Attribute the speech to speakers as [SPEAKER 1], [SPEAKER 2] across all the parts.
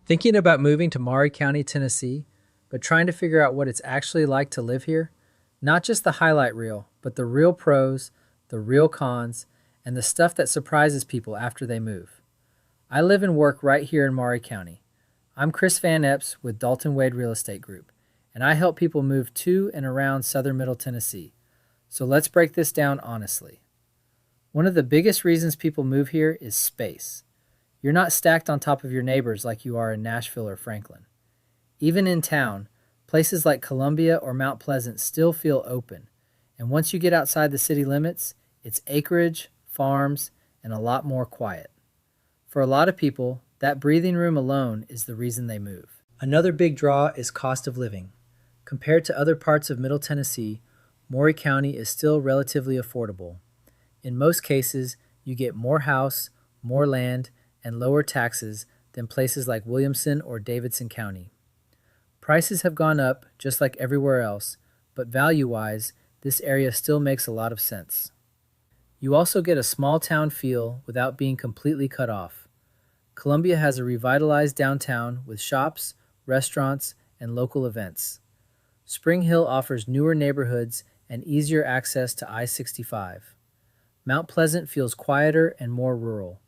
[SPEAKER 1] Thinking about moving to Maury County, Tennessee, but trying to figure out what it's actually like to live here? Not just the highlight reel, but the real pros, the real cons, and the stuff that surprises people after they move. I live and work right here in Maury County. I'm Chris Van Epps with Dalton Wade Real Estate Group, and I help people move to and around southern Middle Tennessee. So let's break this down honestly. One of the biggest reasons people move here is space. You're not stacked on top of your neighbors like you are in Nashville or Franklin. Even in town, places like Columbia or Mount Pleasant still feel open, and once you get outside the city limits, it's acreage, farms, and a lot more quiet. For a lot of people, that breathing room alone is the reason they move. Another big draw is cost of living. Compared to other parts of Middle Tennessee, Maury County is still relatively affordable. In most cases, you get more house, more land, and lower taxes than places like Williamson or Davidson County. Prices have gone up just like everywhere else, but value-wise, this area still makes a lot of sense. You also get a small town feel without being completely cut off. Columbia has a revitalized downtown with shops, restaurants, and local events. Spring Hill offers newer neighborhoods and easier access to I-65. Mount Pleasant feels quieter and more rural.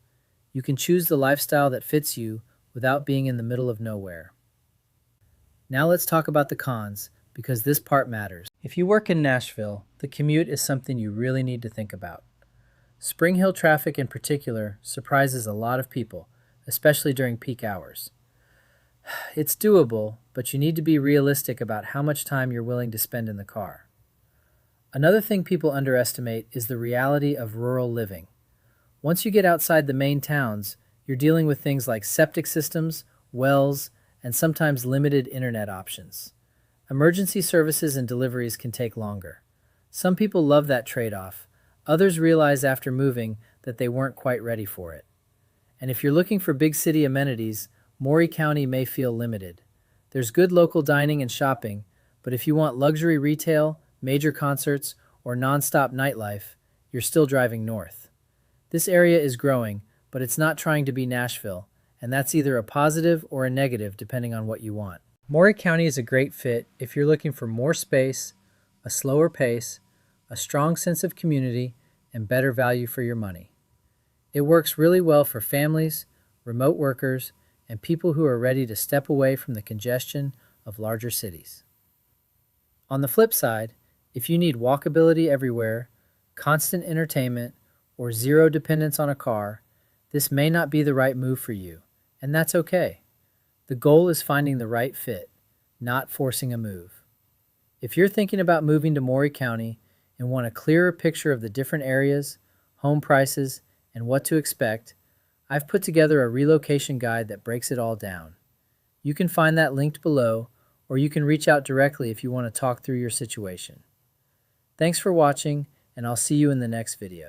[SPEAKER 1] You can choose the lifestyle that fits you without being in the middle of nowhere. Now let's talk about the cons, because this part matters. If you work in Nashville, the commute is something you really need to think about. Spring Hill traffic in particular surprises a lot of people, especially during peak hours. It's doable, but you need to be realistic about how much time you're willing to spend in the car. Another thing people underestimate is the reality of rural living. Once you get outside the main towns, you're dealing with things like septic systems, wells, and sometimes limited internet options. Emergency services and deliveries can take longer. Some people love that trade-off. Others realize after moving that they weren't quite ready for it. And if you're looking for big city amenities, Maury County may feel limited. There's good local dining and shopping, but if you want luxury retail, major concerts, or nonstop nightlife, you're still driving north. This area is growing, but it's not trying to be Nashville, and that's either a positive or a negative depending on what you want. Maury County is a great fit if you're looking for more space, a slower pace, a strong sense of community, and better value for your money. It works really well for families, remote workers, and people who are ready to step away from the congestion of larger cities. On the flip side, if you need walkability everywhere, constant entertainment, or zero dependence on a car, this may not be the right move for you, and that's okay. The goal is finding the right fit, not forcing a move. If you're thinking about moving to Maury County and want a clearer picture of the different areas, home prices, and what to expect, I've put together a relocation guide that breaks it all down. You can find that linked below, or you can reach out directly if you want to talk through your situation. Thanks for watching, and I'll see you in the next video.